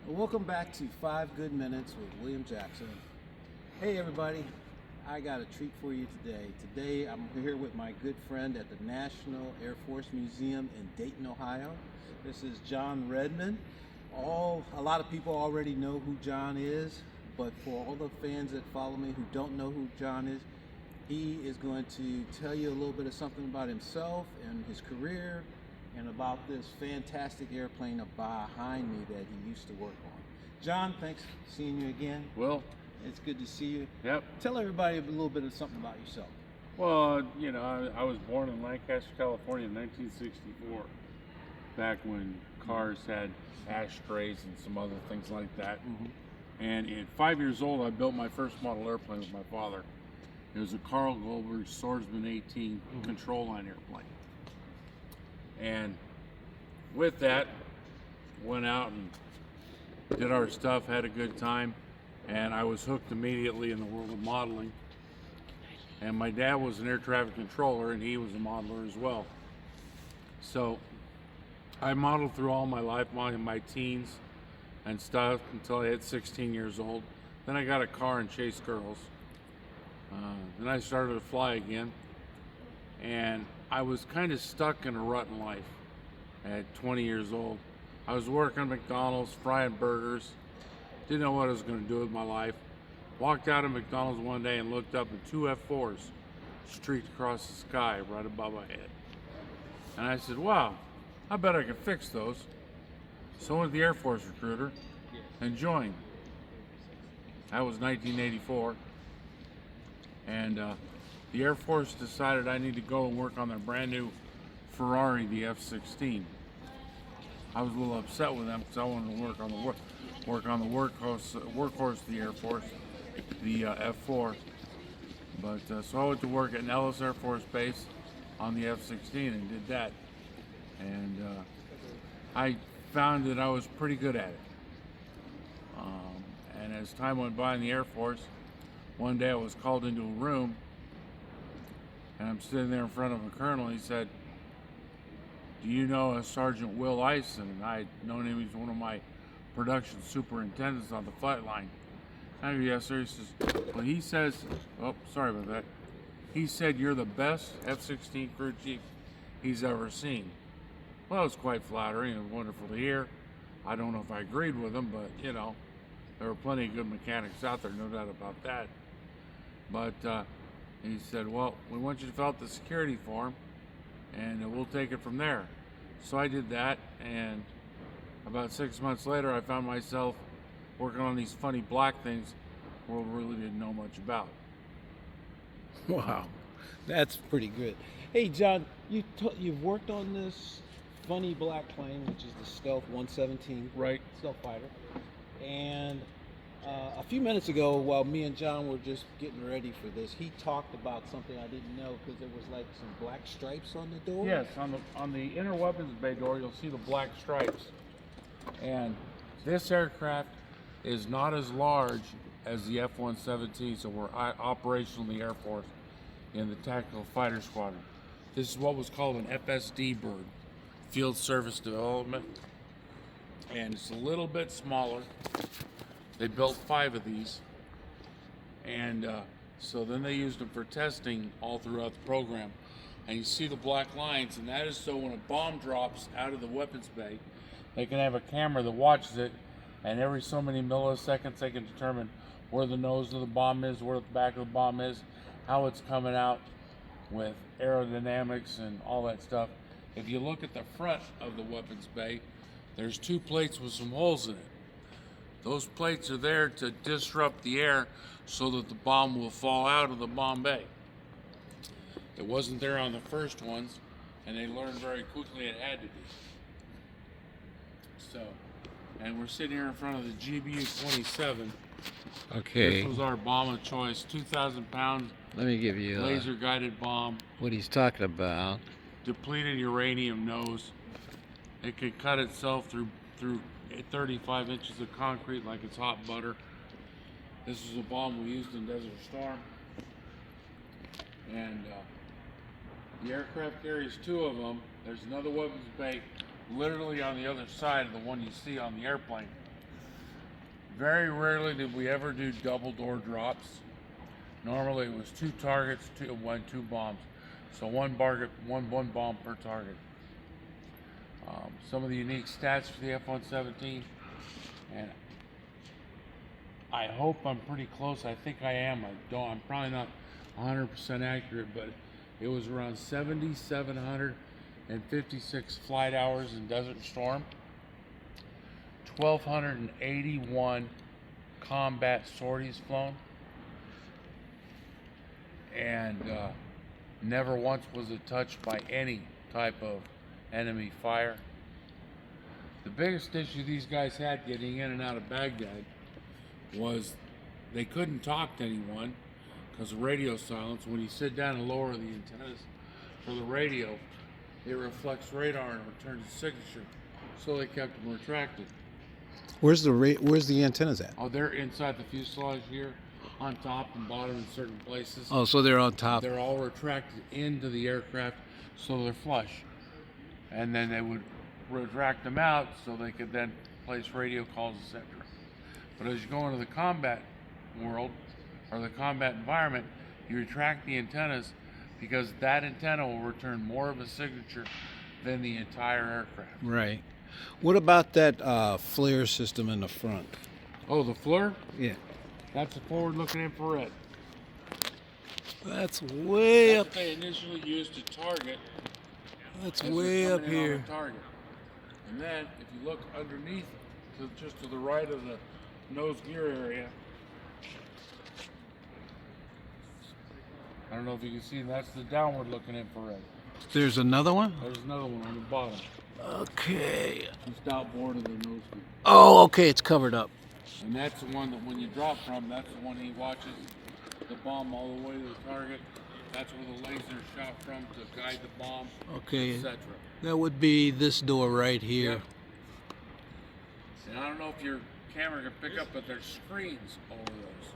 Welcome back to 5 Good Minutes with William Jackson. Hey everybody, I got a treat for you today. Today I'm here with my good friend at the National Airforce Museum in Dayton, Ohio. This is John Redman. A lot of people already know who John is, but for all the fans that follow me who don't know who John is, he is going to tell you a little bit of something about himself and his career, and about this fantastic airplane behind me that he used to work on. John, thanks for seeing you again. Well, It's good to see you. yep. Tell everybody a little bit of something about yourself. Well, I was born in Lancaster, California in 1964, back when cars had ashtrays and some other things like that. And at 5 years old, I built my first model airplane with my father. It was a Carl Goldberg Swordsman 18 control line airplane. And with that, went out and did our stuff, had a good time, and I was hooked immediately in the world of modeling. And my dad was an air traffic controller, and he was a modeler as well. So I modeled through all my life, my teens and stuff, until I hit 16 years old. Then I got a car and chased girls. Then I started to fly again, and I was kind of stuck in a rut in life at 20 years old. I was working at McDonald's, frying burgers, didn't know what I was going to do with my life. Walked out of McDonald's one day and looked up, and two F4s streaked across the sky right above my head. And I said, wow, I bet I can fix those. So I went to the Air Force recruiter and joined. That was 1984. And the Air Force decided I need to go and work on their brand new Ferrari, the F-16. I was a little upset with them because I wanted to work on the workhorse of the Air Force, the F-4. But so I went to work at Nellis Air Force Base on the F-16 and did that. And I found that I was pretty good at it. And as time went by in the Air Force, one day I was called into a room, and I'm sitting there in front of a colonel. He said, do you know a Sergeant Will Ison? And I had known him. He's one of my production superintendents on the flight line. I go, yes, sir. He says, well, he says, oh, sorry about that. He said, you're the best F-16 crew chief he's ever seen. Well, it was quite flattering and wonderful to hear. I don't know if I agreed with him, but, there were plenty of good mechanics out there, no doubt about that. But he said, well, we want you to fill out the security form, and we'll take it from there. So I did that, and about 6 months later, I found myself working on these funny black things the world really didn't know much about. Wow, that's pretty good. Hey John, you've worked on this funny black plane, which is the Stealth 117 Right. Stealth Fighter. And a few minutes ago, while me and John were just getting ready for this, he talked about something I didn't know, because there was like some black stripes on the door. Yes, on the inner weapons bay door, you'll see the black stripes. And this aircraft is not as large as the F-117, so we're operational in the Air Force in the Tactical Fighter Squadron. This is what was called an FSD bird, Field Service Development. And it's a little bit smaller. They built 5 of these, and so then they used them for testing all throughout the program. And you see the black lines, and that is so when a bomb drops out of the weapons bay, they can have a camera that watches it, and every so many milliseconds they can determine where the nose of the bomb is, where the back of the bomb is, how it's coming out with aerodynamics and all that stuff. If you look at the front of the weapons bay, there's 2 plates with some holes in it. Those plates are there to disrupt the air so that the bomb will fall out of the bomb bay. It wasn't there on the first ones, and they learned very quickly it had to be. So, and we're sitting here in front of the GBU-27. Okay. This was our bomb of choice, 2,000 pound Let me give you laser guided bomb, what he's talking about. depleted uranium nose. It could cut itself through 35 inches of concrete like it's hot butter. This is a bomb we used in Desert Storm. And the aircraft carries 2 of them. There's another weapons bay literally on the other side of the one you see on the airplane. Very rarely did we ever do double door drops. Normally it was 2 targets, two bombs. So one bomb per target. Some of the unique stats for the F-117, and I hope I'm pretty close. I think I am. I'm probably not 100% accurate, but it was around 7,756 flight hours in Desert Storm, 1,281 combat sorties flown, and never once was it touched by any type of enemy fire. The biggest issue these guys had getting in and out of Baghdad was they couldn't talk to anyone because of radio silence. When you sit down and lower the antennas for the radio, it reflects radar and returns a signature, so they kept them retracted. Where's the antennas at? Oh, they're inside the fuselage here, on top and bottom in certain places. Oh, so they're on top. They're all retracted into the aircraft, so they're flush. And then they would retract them out so they could then place radio calls, etc. But as you go into the combat world, or the combat environment, you retract the antennas because that antenna will return more of a signature than the entire aircraft. Right. What about that flare system in the front? Oh, the FLIR? Yeah. That's a forward-looking infrared. That's way That's up. what they initially used to target. That's as way they're up coming in on here. a target. And then, if you look underneath, just to the right of the nose gear area, I don't know if you can see, that's the downward-looking infrared. There's another one? There's another one on the bottom, Okay. just outboard of the nose gear. Oh, okay, it's covered up. And that's the one that when you drop from, that's the one he watches the bomb all the way to the target. That's where the laser is shot from to guide the bomb, Okay. etc. That would be this door right here. Yep. And I don't know if your camera can pick up, but there's screens over those.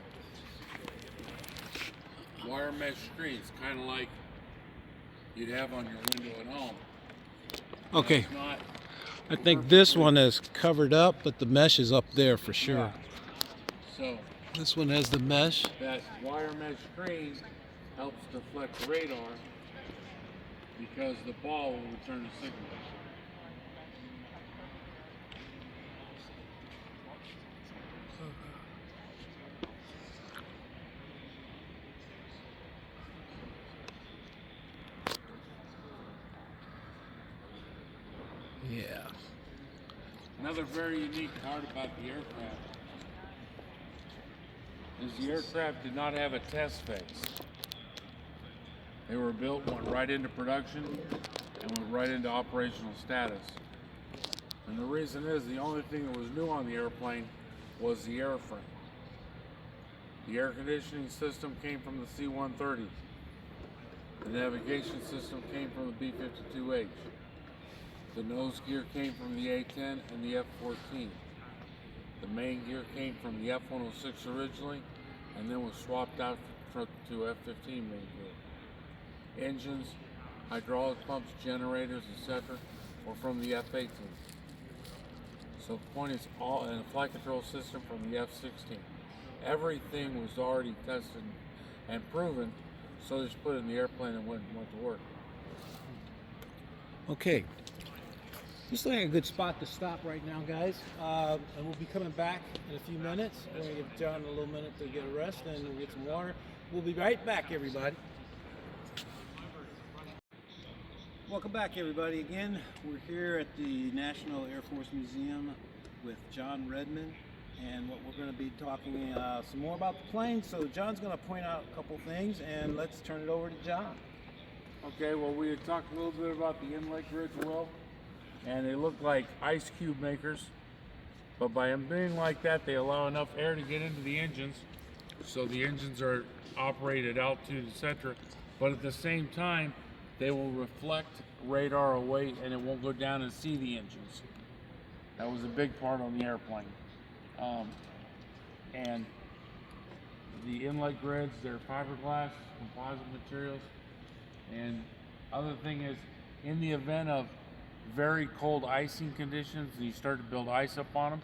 Wire mesh screens, kind of like you'd have on your window at home. Okay. It's not I think this one is covered up, but the mesh is up there for sure. Yeah. So This one has the mesh. that wire mesh screen helps deflect radar because the ball will return a signal. Yeah. Another very unique part about the aircraft is the aircraft did not have a test phase. They were built, went right into production, and went right into operational status. And the reason is the only thing that was new on the airplane was the airframe. The air conditioning system came from the C-130. The navigation system came from the B-52H. The nose gear came from the A-10 and the F-14. The main gear came from the F-106 originally, and then was swapped out to F-15 main gear. Engines, hydraulic pumps, generators, etc. were from the F-18. So the point is, all and a flight control system from the F-16. Everything was already tested and proven, so they just put it in the airplane and went to work. Okay. Just like a good spot to stop right now, guys. And we'll be coming back in a few minutes. We're going to give John a little minute to get a rest and we'll get some water. We'll be right back, everybody. Welcome back, everybody. Again, we're here at the National Airforce Museum with John Redman. And what we're going to be talking some more about the plane. So John's going to point out a couple things and let's turn it over to John. Okay, well, we had talked a little bit about the inlet grids, Will, and they look like ice cube makers, but by them being like that, they allow enough air to get into the engines, so the engines are operated at altitude, etc. But at the same time, they will reflect radar away, and it won't go down and see the engines. That was a big part on the airplane. And the inlet grids, they're fiberglass, composite materials. And other thing is, in the event of very cold icing conditions and you start to build ice up on them,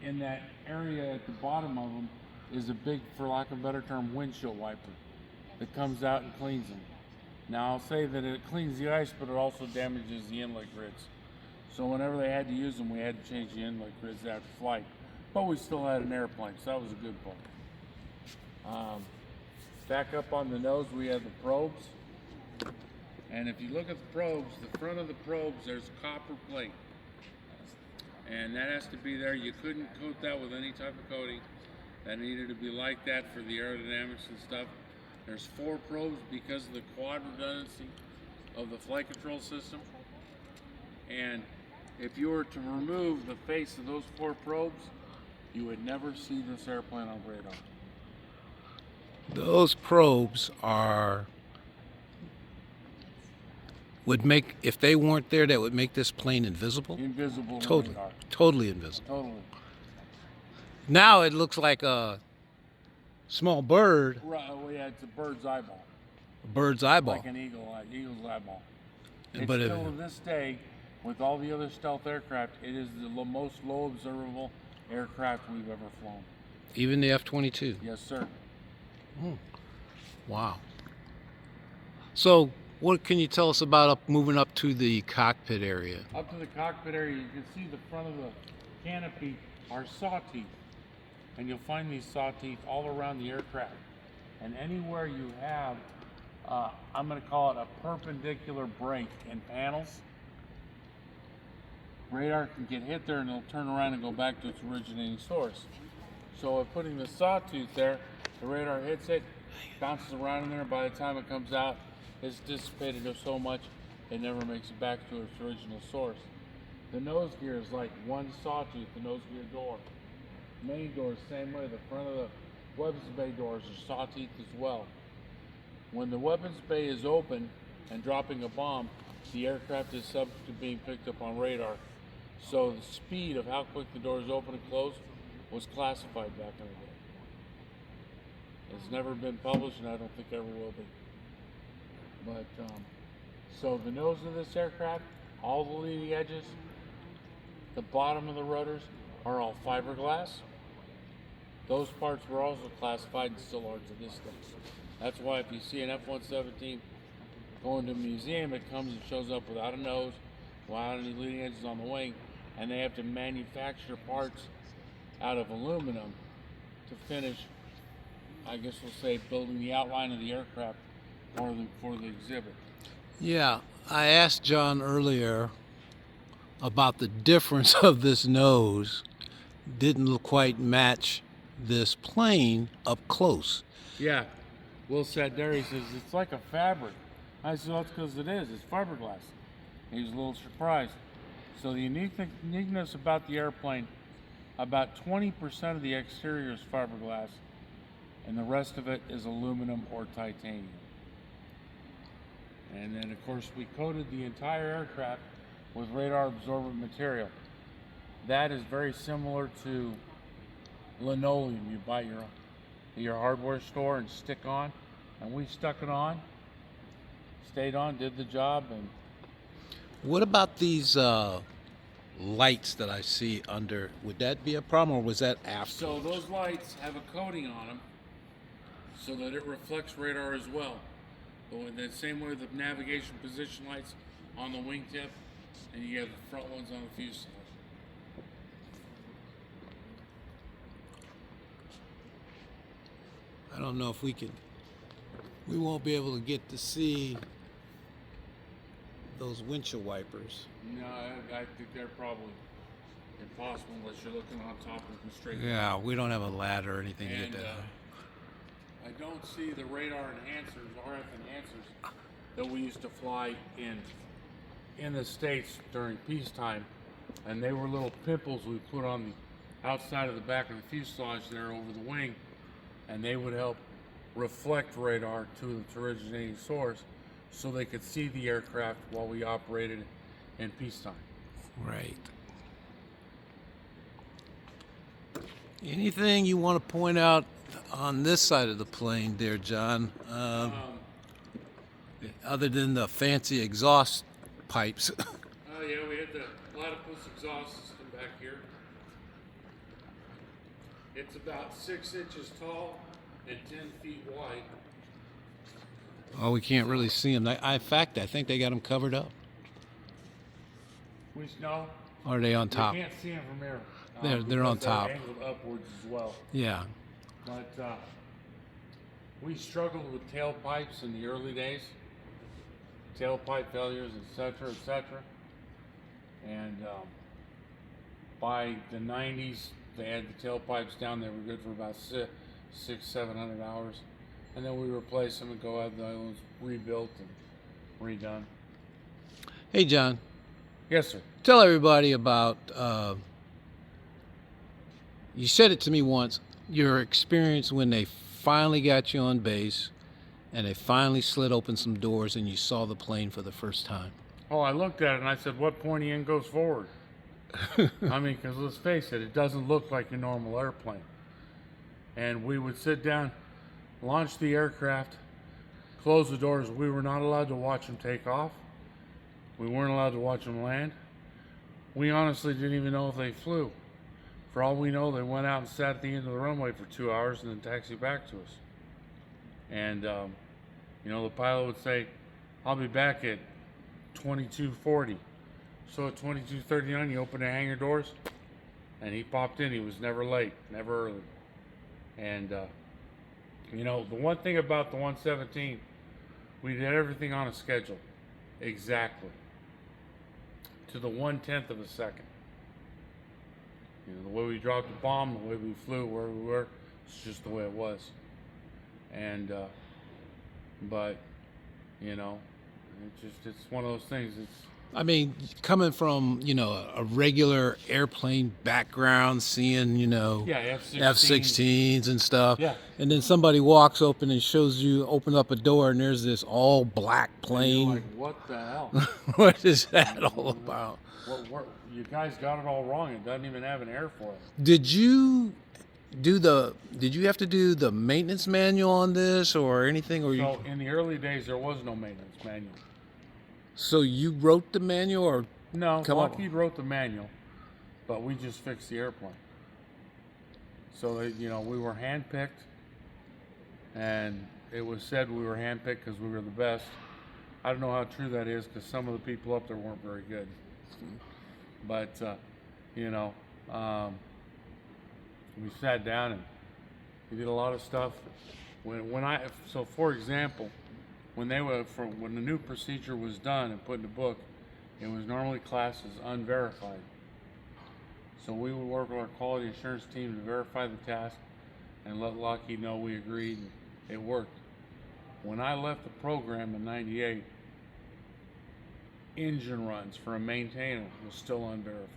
in that area at the bottom of them is a big, for lack of a better term, windshield wiper that comes out and cleans them. Now I'll say that it cleans the ice, but it also damages the inlet grids. So whenever they had to use them, we had to change the inlet grids after flight. But we still had an airplane, so that was a good part. Back up on the nose, we have the probes. And if you look at the probes, the front of the probes, there's copper plate. And that has to be there. You couldn't coat that with any type of coating. That needed to be like that for the aerodynamics and stuff. There's 4 probes because of the quad redundancy of the flight control system. And if you were to remove the face of those 4 probes, you would never see this airplane on radar. Those probes would make, if they weren't there, that would make this plane invisible? Invisible Totally, radar. totally invisible. Totally. Now it looks like a small bird, Right, well, yeah, it's a bird's eyeball. a bird's eyeball. Like an eagle's eyeball. It's But still to this day, with all the other stealth aircraft, it is the most low observable aircraft we've ever flown. Even the F-22. Yes, sir. Wow. So, what can you tell us about moving up to the cockpit area? Up to the cockpit area, you can see the front of the canopy are saw teeth. And you'll find these saw teeth all around the aircraft. And anywhere you have, I'm going to call it a perpendicular break in panels, radar can get hit there and it'll turn around and go back to its originating source. So if putting the sawtooth there, the radar hits it, bounces around in there, by the time it comes out, it's dissipated so much it never makes it back to its original source. The nose gear is like one sawtooth, the nose gear door. Main doors, same way. The front of the weapons bay doors are sawteeth as well. When the weapons bay is open and dropping a bomb, the aircraft is subject to being picked up on radar. So the speed of how quick the doors open and close was classified back in the day. It's never been published, and I don't think ever will be. But so the nose of this aircraft, all the leading edges, the bottom of the rudders are all fiberglass. Those parts were also classified and still are to this day. That's why if you see an F-117 going to a museum, it comes and shows up without a nose, without any leading edges on the wing, and they have to manufacture parts out of aluminum to finish, I guess we'll say, building the outline of the aircraft for the exhibit. Yeah, I asked John earlier about the difference of this nose. Didn't quite match this plane up close. Yeah, Will said there, he says, it's like a fabric. I said, well, that's because it is, it's fiberglass. He was a little surprised. So the uniqueness about the airplane, about 20% of the exterior is fiberglass, and the rest of it is aluminum or titanium. And then, of course, we coated the entire aircraft with radar absorbent material. That is very similar to linoleum you buy at your hardware store and stick on. And we stuck it on, stayed on, did the job. And What about these lights that I see under? Would that be a problem, or was that after? so those lights have a coating on them so that it reflects radar as well. But in the same way the navigation position lights on the wingtip, and you have the front ones on the fuselage. I don't know if we won't be able to get to see those windshield wipers. No, I think they're probably impossible unless you're looking on top of them straight. Yeah, we don't have a ladder or anything to And get that. I don't see the radar enhancers, RF enhancers, that we used to fly in the States during peacetime. And they were little pimples we put on the outside of the back of the fuselage there over the wing, and they would help reflect radar to its originating source so they could see the aircraft while we operated in peacetime. Right. Anything you want to point out on this side of the plane there, John? Other than the fancy exhaust pipes. Oh yeah, we had the platypus exhaust system back here. It's about 6 inches tall and 10 feet wide. Oh, we can't really see them. In fact, I think they got them covered up. We know. Or are they on top? You can't see them from here. They're on because top. They're angled upwards as well. Yeah. But we struggled with tailpipes in the early days. Tailpipe failures, etc., etc. And by the 90s, they had the tailpipes down. They were good for about 700 hours. And then we replaced them and go have those rebuilt and redone. Hey, John. Yes, sir. Tell everybody about, you said it to me once, your experience when they finally got you on base and they finally slid open some doors and you saw the plane for the first time. Oh, I looked at it and I said, what pointy end goes forward? I mean, because let's face it, it doesn't look like a normal airplane. And we would sit down, launch the aircraft, close the doors. We were not allowed to watch them take off. We weren't allowed to watch them land. We honestly didn't even know if they flew. For all we know, they went out and sat at the end of the runway for 2 hours and then taxied back to us. And, you know, the pilot would say, I'll be back at 22:40. So at 22:39, you open the hangar doors, and he popped in. He was never late, never early. And, you know, the one thing about the 117, we did everything on a schedule. Exactly. To the 1/10 of a second. You know, the way we dropped the bomb, the way we flew, where we were, it's just the way it was. And, but, you know, it's one of those things. I mean, coming from, you know, a regular airplane background, seeing, you know, yeah, F-16s. F-16s and stuff. Yeah. And then somebody walks open and shows you, open up a door and there's this all black plane. Like, what the hell? What is that all about? You guys got it all wrong. It doesn't even have an airfoil. Did you have to do the maintenance manual on this or anything? Or So in the early days, there was no maintenance manual. So you wrote the manual, or No, Lockheed wrote the manual, but we just fixed the airplane. So that, you know, we were handpicked, and it was said we were handpicked because we were the best. I don't know how true that is because some of the people up there weren't very good. But you know, we sat down and we did a lot of stuff. So for example, when the new procedure was done and put in the book, it was normally classed as unverified. So we would work with our quality assurance team to verify the task and let Lockheed know we agreed and it worked. When I left the program in '98, engine runs for a maintainer was still unverified.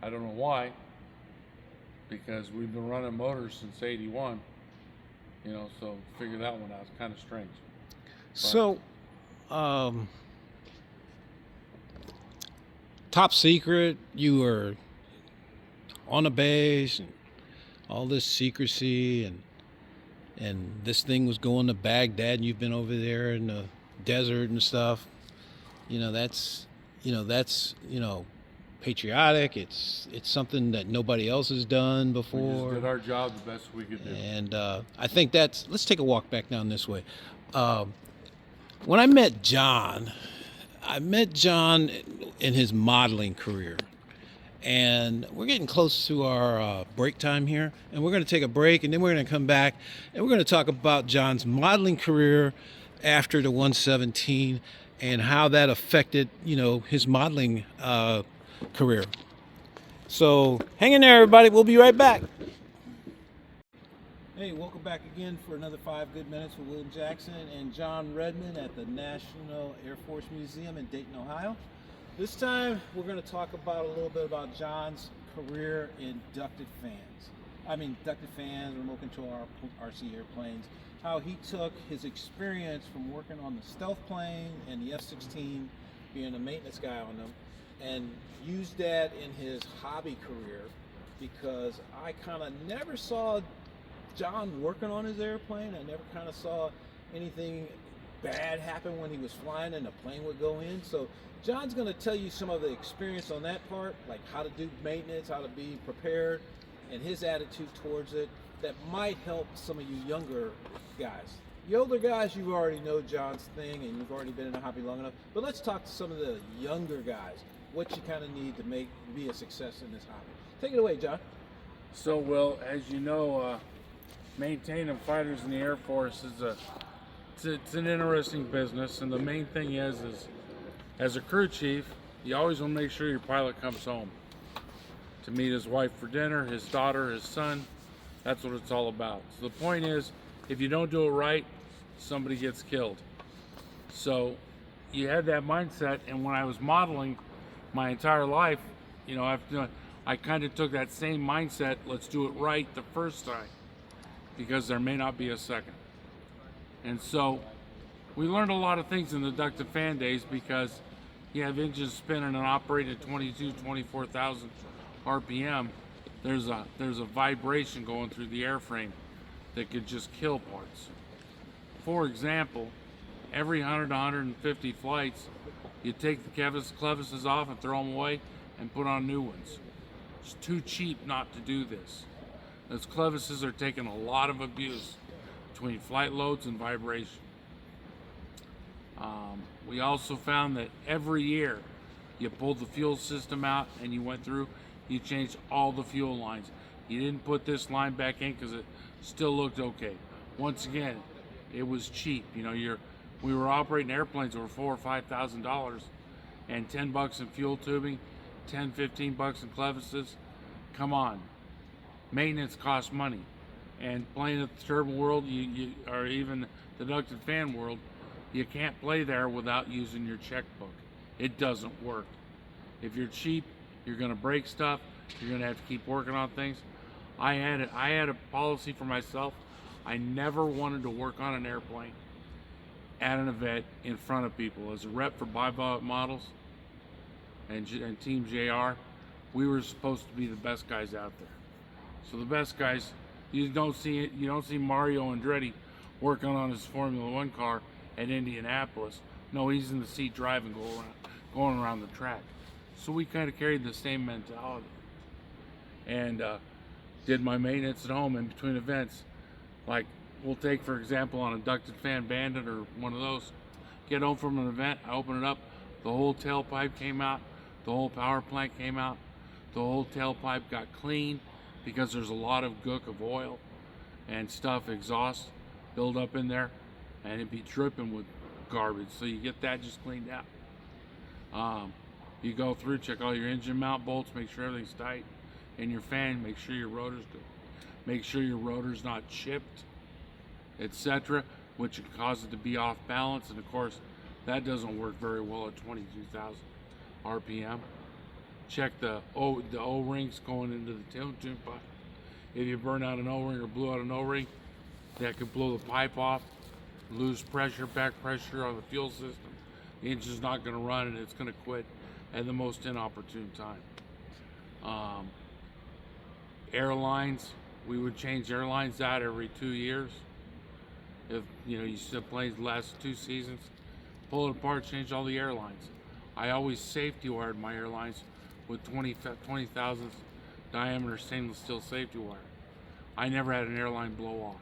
I don't know why, because we've been running motors since '81. You know, so figure that one out. It's kind of strange. But, so, top secret, you were on a base and all this secrecy and this thing was going to Baghdad and you've been over there in the desert and stuff. You know, that's patriotic. It's something that nobody else has done before. we just did our job the best we could do. And I think let's take a walk back down this way. When I met John in his modeling career. And we're getting close to our break time here. And we're going to take a break and then we're going to come back and we're going to talk about John's modeling career after the 117 and how that affected, you know, his modeling career. So hang in there, everybody. We'll be right back. Hey, welcome back again for another 5 good minutes with William Jackson and John Redmond at the National Airforce Museum in Dayton, Ohio. This time we're going to talk about a little bit about John's career in ducted fans, remote control RC airplanes, how he took his experience from working on the stealth plane and the F-16, being a maintenance guy on them, and used that in his hobby career, because I kind of never saw John working on his airplane. I never kind of saw anything bad happen when he was flying and the plane would go in. So John's going to tell you some of the experience on that part, like how to do maintenance, how to be prepared, and his attitude towards it that might help some of you younger guys. The older guys, you already know John's thing and you've already been in the hobby long enough, but let's talk to some of the younger guys, what you kind of need to be a success in this hobby. Take it away, John. So, Will, as you know, maintaining fighters in the Air Force is it's an interesting business, and the main thing is as a crew chief, you always want to make sure your pilot comes home to meet his wife for dinner, his daughter, his son. That's what it's all about. So the point is, if you don't do it right, somebody gets killed. So you had that mindset, and when I was modeling my entire life, you know, I kind of took that same mindset. Let's do it right the first time, because there may not be a second. And so we learned a lot of things in the ducted fan days, because you have engines spinning and operating at 24,000 RPM. There's a vibration going through the airframe that could just kill parts. For example, every 100 to 150 flights, you take the clevises off and throw them away and put on new ones. It's too cheap not to do this. Those clevises are taking a lot of abuse between flight loads and vibration. We also found that every year you pulled the fuel system out and you went through, you changed all the fuel lines. You didn't put this line back in because it still looked okay. Once again, it was cheap. You know, we were operating airplanes over $4,000 or $5,000, and $10 in fuel tubing, $15 in clevises. Come on, maintenance costs money, and playing at the turbine world, or even the ducted fan world, you can't play there without using your checkbook. It doesn't work. If you're cheap, you're going to break stuff. You're going to have to keep working on things. I had a policy for myself. I never wanted to work on an airplane at an event in front of people. As a rep for Bivalve Models and Team JR, we were supposed to be the best guys out there. So the best guys, you don't see Mario Andretti working on his Formula One car at Indianapolis. No, he's in the seat driving, going around the track. So we kind of carried the same mentality, and did my maintenance at home in between events. Like, we'll take, for example, on a ducted fan Bandit or one of those, get home from an event, I open it up, the whole tailpipe came out, the whole power plant came out, the whole tailpipe got clean, because there's a lot of gook of oil and stuff, exhaust build up in there, and it'd be dripping with garbage. So you get that just cleaned out. You go through, check all your engine mount bolts, make sure everything's tight, and your fan, make sure your rotor's good, make sure your rotor's not chipped, etc., which can cause it to be off balance, and of course that doesn't work very well at 22,000 RPM. Check the O-rings going into the tune pipe. If you burn out an O-ring or blew out an O-ring, that could blow the pipe off, lose pressure, back pressure on the fuel system. The engine's not going to run, and it's going to quit at the most inopportune time. Airlines, we would change airlines out every 2 years. If you said planes last 2 seasons, pull it apart, change all the airlines. I always safety wired my airlines with 20 thousandths diameter stainless steel safety wire. I never had an airline blow off.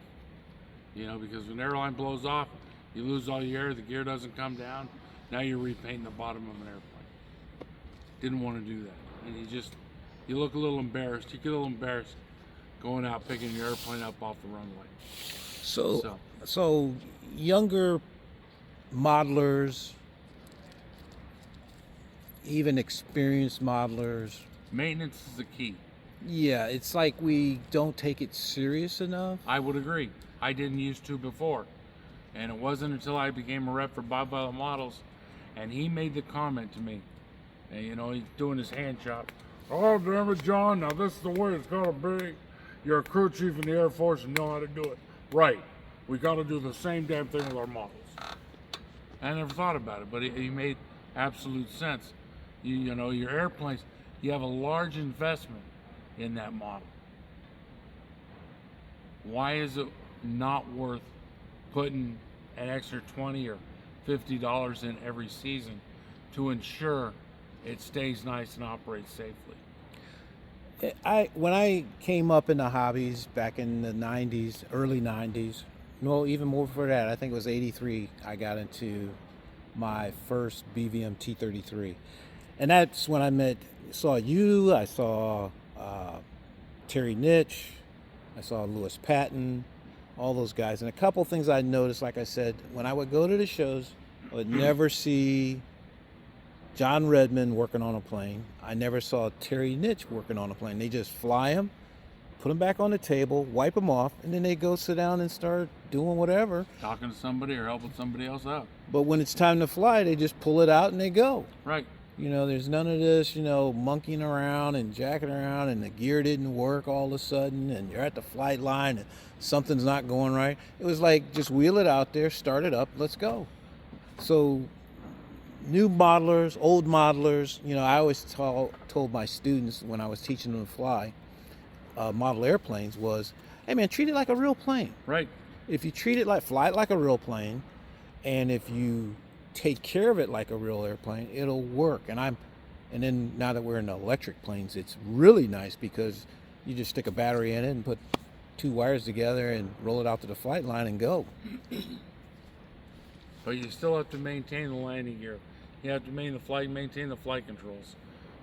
Because when an airline blows off, you lose all your air, the gear doesn't come down. Now you're repainting the bottom of an airplane. Didn't want to do that. And you look a little embarrassed. You get a little embarrassed going out picking your airplane up off the runway. So younger modelers, even experienced modelers, maintenance is the key. Yeah, it's like we don't take it serious enough. I would agree. I didn't used to before. And it wasn't until I became a rep for Bivalve Models, and he made the comment to me. And he's doing his hand chop. Oh, damn it, John, now this is the way it's gotta be. You're a crew chief in the Air Force and know how to do it. Right. We gotta do the same damn thing with our models. I never thought about it, but he made absolute sense. Your airplanes, you have a large investment in that model. Why is it not worth putting an extra $20 or $50 in every season to ensure it stays nice and operates safely? When I came up in the hobbies back in the 90s, early 90s, no, even more before that, I think it was 83, I got into my first BVM T33. And that's when saw you, I saw Terry Nitch, I saw Lewis Patton, all those guys. And a couple things I noticed, like I said, when I would go to the shows, I would never see John Redmond working on a plane. I never saw Terry Nitch working on a plane. They just fly them, put them back on the table, wipe them off, and then they go sit down and start doing whatever. Talking to somebody or helping somebody else out. But when it's time to fly, they just pull it out and they go. Right. There's none of this, monkeying around and jacking around and the gear didn't work all of a sudden and you're at the flight line and something's not going right. It was like, just wheel it out there, start it up, let's go. So new modelers, old modelers, I always told my students when I was teaching them to fly model airplanes was, hey man, treat it like a real plane. Right. If you fly it like a real plane, and if you take care of it like a real airplane, it'll work. And then now that we're in the electric planes, it's really nice because you just stick a battery in it and put two wires together and roll it out to the flight line and go. But you still have to maintain the landing gear. You have to maintain the flight controls,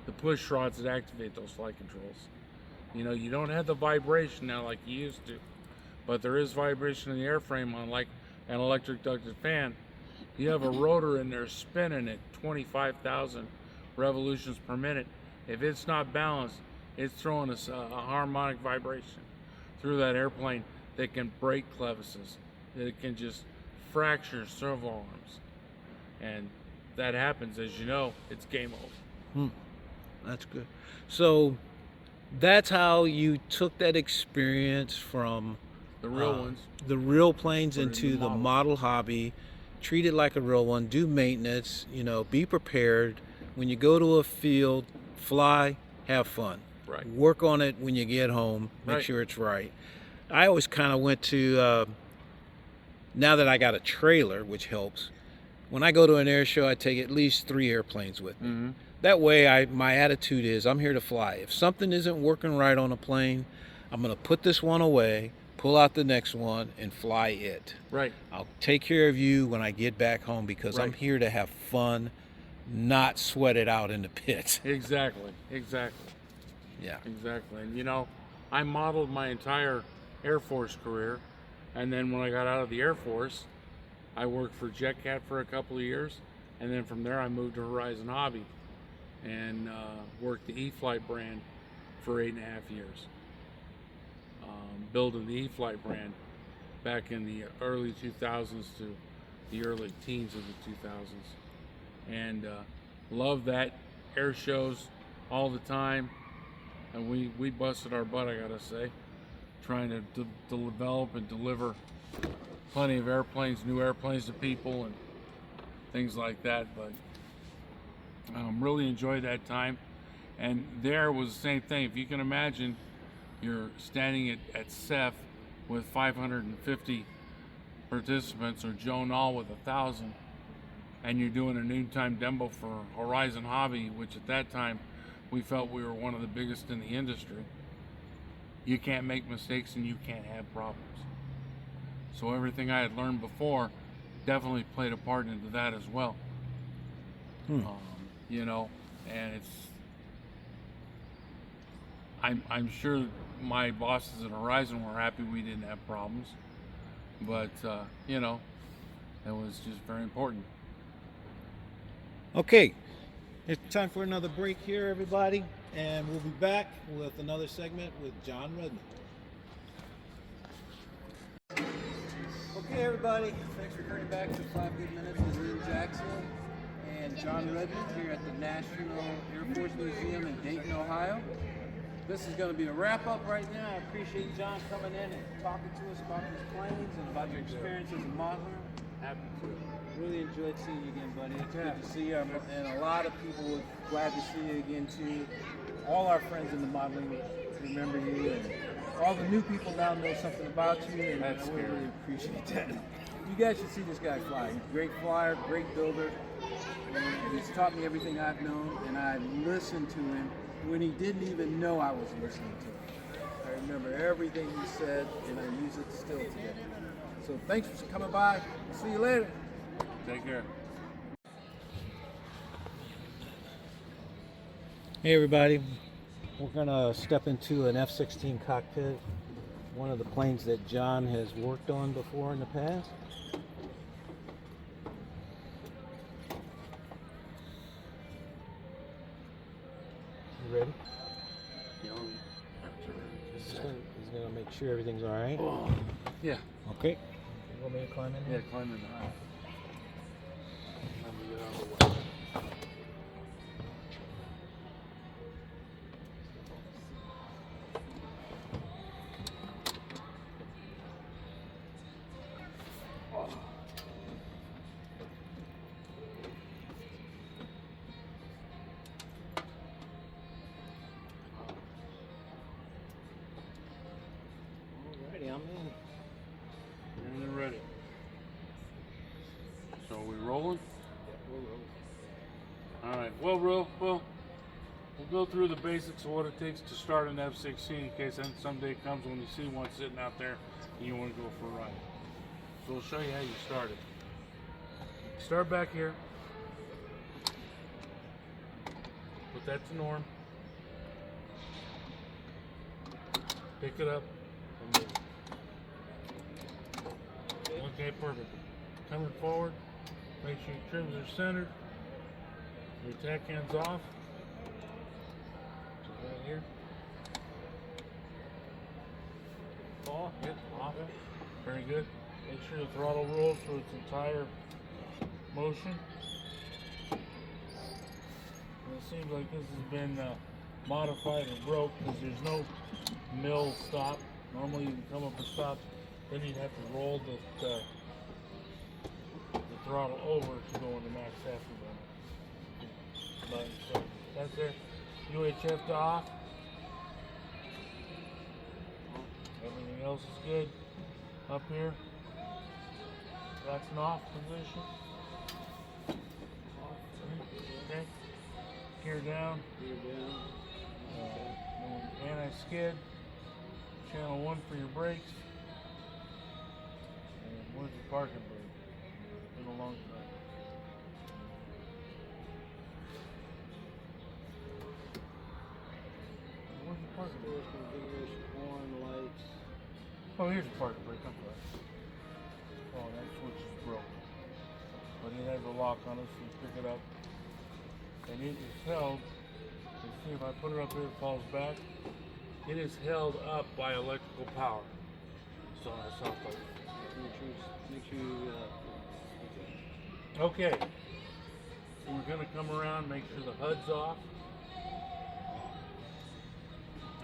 the push rods that activate those flight controls. You don't have the vibration now like you used to, but there is vibration in the airframe on like an electric ducted fan. You have a rotor in there spinning at 25,000 revolutions per minute. If it's not balanced, it's throwing a harmonic vibration through that airplane that can break clevises, that it can just fracture servo arms. And that happens, as you know, it's game over. That's good. So that's how you took that experience from the real ones, the real planes, into the model hobby. Treat it like a real one. Do maintenance. Be prepared when you go to a field. Fly, have fun. Right. Work on it when you get home. Make sure it's right. I always kind of went to. Now that I got a trailer, which helps. When I go to an air show, I take at least 3 airplanes with me. Mm-hmm. That way, my attitude is I'm here to fly. If something isn't working right on a plane, I'm going to put this one away, pull out the next one, and fly it. Right. I'll take care of you when I get back home because I'm here to have fun, not sweat it out in the pits. Exactly. Yeah. Exactly. And I modeled my entire Air Force career, and then when I got out of the Air Force, I worked for JetCat for a couple of years, and then from there I moved to Horizon Hobby and worked the E-Flight brand for 8.5 years. Building the E-Flight brand back in the early 2000s to the early teens of the 2000s. And loved that, air shows all the time. And we busted our butt, I gotta say, trying to develop and deliver plenty of airplanes, new airplanes to people and things like that. But really enjoyed that time. And there was the same thing. If you can imagine, you're standing at CEF with 550 participants, or Joe Nall with 1,000, and you're doing a noontime demo for Horizon Hobby, which at that time we felt we were one of the biggest in the industry. You can't make mistakes and you can't have problems. So everything I had learned before definitely played a part into that as well. And I'm sure my bosses at Horizon were happy we didn't have problems, but it was just very important. Okay, it's time for another break here, everybody, and we'll be back with another segment with John Redmond. Okay, everybody, thanks for coming back to 5 Good Minutes with William Jackson and John Redmond here at the National Airforce Museum in Dayton, Ohio. This is going to be a wrap-up right now. I appreciate John coming in and talking to us about these planes and about your experience as a modeler. Happy to. Really enjoyed seeing you again, buddy. It's good to see you, and a lot of people were glad to see you again, too. All our friends in the modeling remember you, and all the new people now know something about you, and I really appreciate that. You guys should see this guy fly. He's a great flyer, great builder. He's taught me everything I've known, and I listen to him when he didn't even know I was listening to him. I remember everything he said, and I use it still today. So thanks for coming by. See you later. Take care. Hey everybody, we're gonna step into an F-16 cockpit, one of the planes that John has worked on before in the past. You ready? He's gonna make sure everything's all right. Oh, yeah. Okay. You want me to climb in Yeah, here? climb in the aisle. Let me get out of the way. Alrighty, I'm in. And you're ready. So are we rolling? Yep, we're rolling. Alright, well, we'll go through the basics of what it takes to start an F-16 in case then someday comes when you see one sitting out there and you want to go for a ride. So we'll show you how you start it. Start back here. Put that to norm. Pick it up and move. Okay, perfect. Coming forward, make sure your trims are centered. Your tack hand's off. So right here. Off. Yep, off. Very good. Make sure the throttle rolls through its entire motion. And it seems like this has been modified or broke because there's no mill stop. Normally you can come up with stops, then you'd have to roll the throttle over to go into max afterburner. But so that's there. UHF to off. Everything else is good. Up here. That's an off position. Okay. Gear down. Anti-skid. Channel 1 for your brakes. And where's your parking brake? Been a long time. Where's your parking brake? Horn, lights. Oh, here's your parking brake. I'm sorry. Oh, that switch is broken. But it has a lock on it, so you pick it up. And it is held. You see if I put it up here, it falls back. It is held up by electrical power. So that's off like Make sure you, okay. So we're gonna come around, make sure the HUD's off.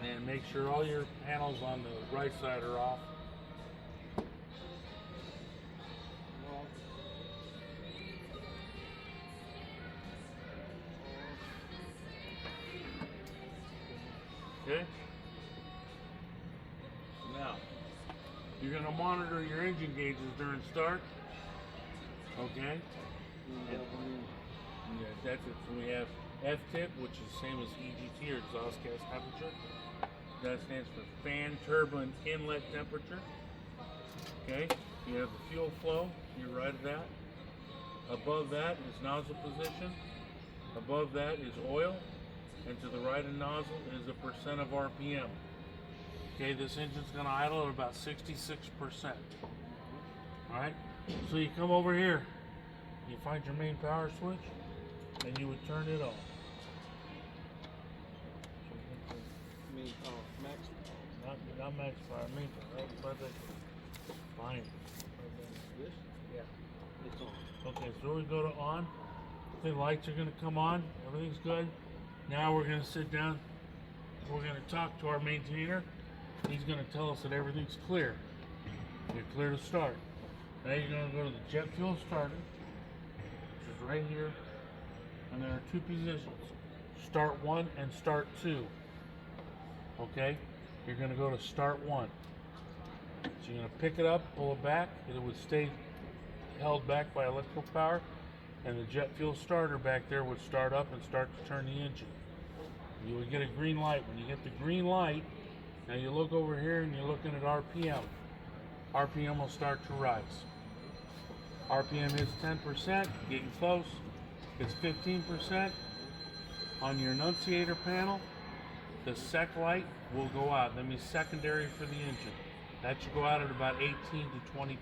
And make sure all your panels on the right side are off. Okay? Now, you're going to monitor your engine gauges during start. Okay? Yeah, that's it. So we have F-tip, which is the same as EGT or exhaust gas temperature. That stands for fan turbine inlet temperature. Okay? You have the fuel flow. You're right at that. Above that is nozzle position. Above that is oil. And to the right of nozzle is the percent of RPM. Okay, this engine's going to idle at about 66%. Alright, so you come over here, you find your main power switch, and you would turn it on. max. Not max power, main power, but fine. This? Yeah. It's on. Okay, so we go to on. The lights are going to come on, everything's good. Now we're going to sit down, we're going to talk to our maintainer. He's going to tell us that everything's clear. You're clear to start. Now you're going to go to the jet fuel starter, which is right here. And there are two positions, start 1 and start 2. Okay? You're going to go to start 1. So you're going to pick it up, pull it back, and it would stay held back by electrical power. And the jet fuel starter back there would start up and start to turn the engine. You will get a green light. When you get the green light, now you look over here and you're looking at RPM. RPM will start to rise. RPM is 10%, getting close. It's 15%. On your annunciator panel, the sec light will go out. That means secondary for the engine. That should go out at about 18 to 20%.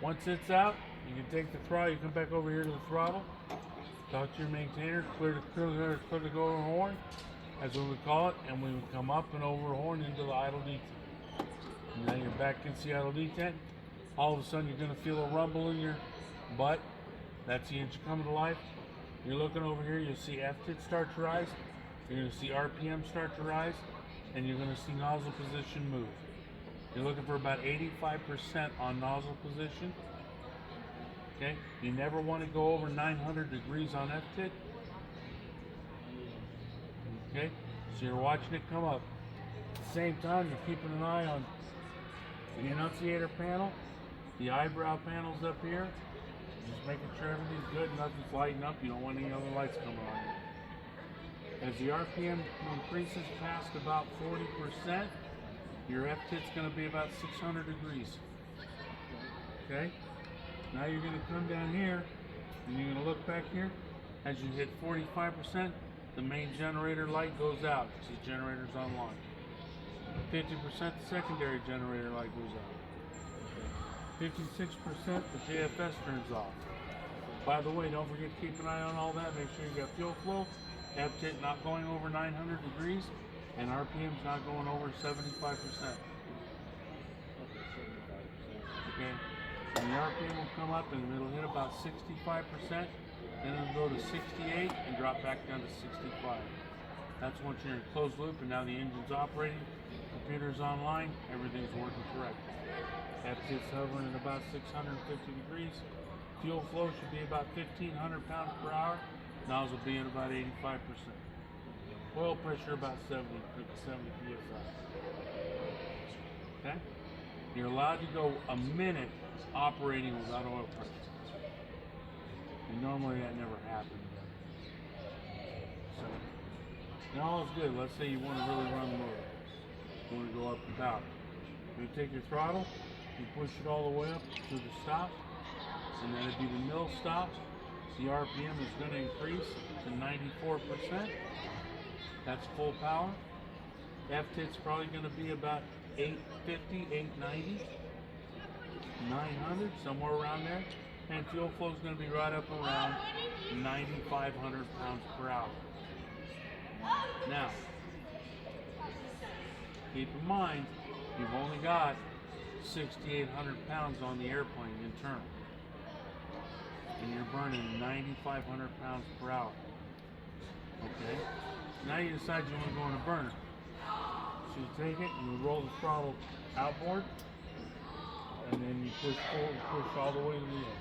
Once it's out, you can take the throttle, you come back over here to the throttle, talk to your maintainer, clear the go over horn, as we would call it, and we would come up and over horn into the idle detent. And now you're back into the idle detent. All of a sudden you're going to feel a rumble in your butt. That's the engine coming to life. You're looking over here, you'll see F-tit start to rise. You're going to see RPM start to rise, and you're going to see nozzle position move. You're looking for about 85% on nozzle position. Okay, you never want to go over 900 degrees on F-tit. Okay, so you're watching it come up. At the same time, you're keeping an eye on the annunciator panel, the eyebrow panels up here. Just making sure everything's good, nothing's lighting up. You don't want any other lights coming on. As the RPM increases past about 40%, your F-tit's going to be about 600 degrees. Okay? Now you're going to come down here, and you're going to look back here. As you hit 45%, the main generator light goes out because the generator's online. 50%, the secondary generator light goes out. 56%, the JFS turns off. By the way, don't forget to keep an eye on all that. Make sure you got fuel flow, F-tit not going over 900 degrees, and RPM's not going over 75%. Okay, and the RPM will come up and it'll hit about 65%, then it'll go to 68 and drop back down to 65. That's once you're in closed loop and now the engine's operating, computer's online, everything's working correctly. F-tit's hovering at about 650 degrees. Fuel flow should be about 1,500 pounds per hour. Nozzle being about 85%. Oil pressure about 70 psi. Okay? You're allowed to go a minute operating without oil pressure. And normally that never happens. So, now all's good. Let's say you want to really run the motor. You want to go up and power. You take your throttle, you push it all the way up to the stop, and then it'd be the mill stop. The RPM is going to increase to 94%. That's full power. F-tit's probably going to be about 850, 890, 900, somewhere around there. And fuel flow is going to be right up around 9,500 pounds per hour. Now, keep in mind, you've only got 6,800 pounds on the airplane internal. And you're burning 9,500 pounds per hour. Okay? Now you decide you want to go in a burner. So you take it and you roll the throttle outboard, and then you push forward, push all the way to the end.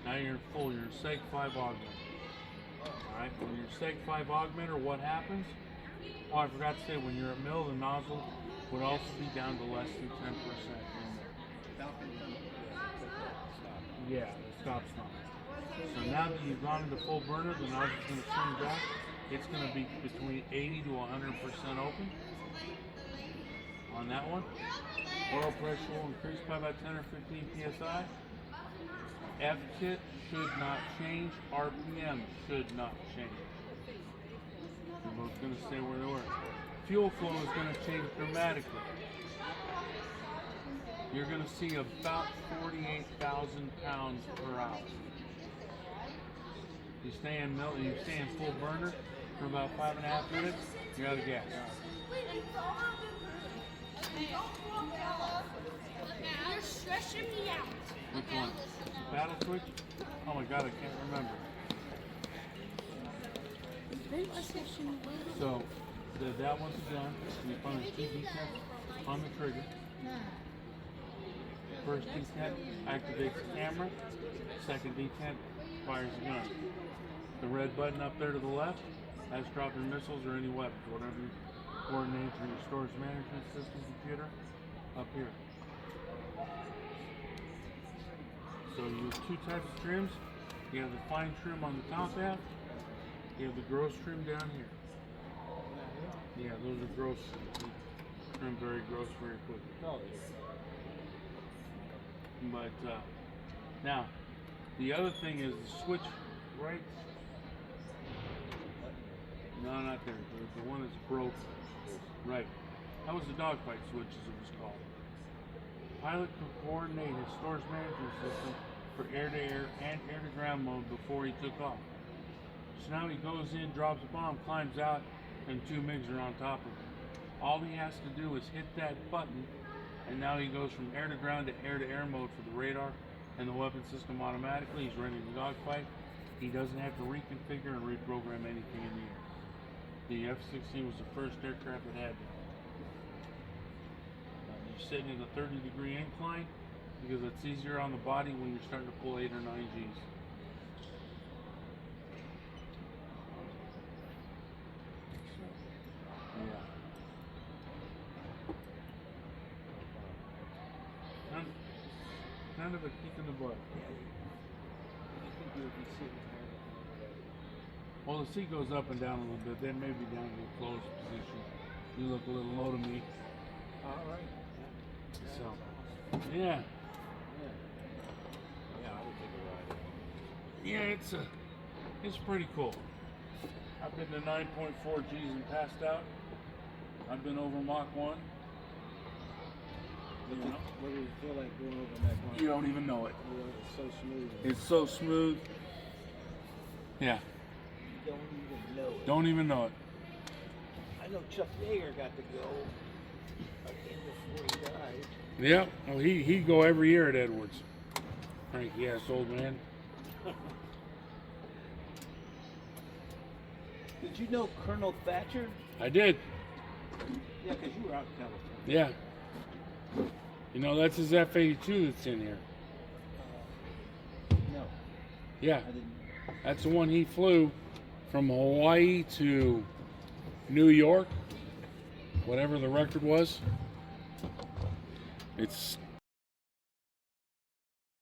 Now you're full, you're a Seg 5 augmenter. Alright, when you're Seg 5 augmenter, what happens? Oh, I forgot to say, when you're at mill, the nozzle would also be down to less than 10%. Yeah, the stop's not. So now that you've gone into full burner, the nozzle's going to swing back. It's going to be between 80 to 100% open on that one. Oil pressure will increase by about 10 or 15 psi. F-tit should not change. RPM should not change. They're both going to stay where they were. Fuel flow is going to change dramatically. You're going to see about 48,000 pounds per hour. You stay in full burner for about 5.5 minutes, you're out of gas. You're stressing me out. Which one? Paddle switch? Oh my god, I can't remember. So, that one's done. You find the 2 detents on the trigger. First detent activates the camera. Second detent fires the gun. The red button up there to the left, that's dropping missiles or any weapons, whatever you coordinate through your storage management system computer up here. So you have 2 types of trims. You have the fine trim on the top half. You have the gross trim down here. Yeah, those are gross. Turn very gross very quick. Oh, But now, the other thing is the switch, right? No, not there. The one that's broke. Right. That was the dogfight switch, as it was called. Pilot could coordinate his stores management system for air-to-air and air-to-ground mode before he took off. So now he goes in, drops a bomb, climbs out, and two MiGs are on top of him. All he has to do is hit that button, and now he goes from air-to-ground to air-to-air mode for the radar and the weapon system automatically. He's ready to dogfight. He doesn't have to reconfigure and reprogram anything in the air. The F-16 was the first aircraft that had that. You're sitting in a 30-degree incline because it's easier on the body when you're starting to pull 8 or 9 Gs. Yeah. Kind of a kick in the butt. Well, the seat goes up and down a little bit. Then maybe down to a closed position. You look a little low to me. all right. So, yeah. Yeah, I would take a ride. Yeah, it's pretty cool. I've been to 9.4 Gs and passed out. I've been over Mach 1. What does it feel like going over that one? You don't even know it. Yeah, it's so smooth. It's so smooth. Yeah, You don't even know it. don't even know it. I know Chuck Yeager got to go again before he died. Yeah, well, he'd go every year at Edwards. Cranky ass old man. Did you know Colonel Thatcher? I did. Yeah, because you were out in California. Yeah. You know, that's his F-82 that's in here. No, Yeah, I didn't. that's the one he flew from Hawaii to New York, whatever the record was. It's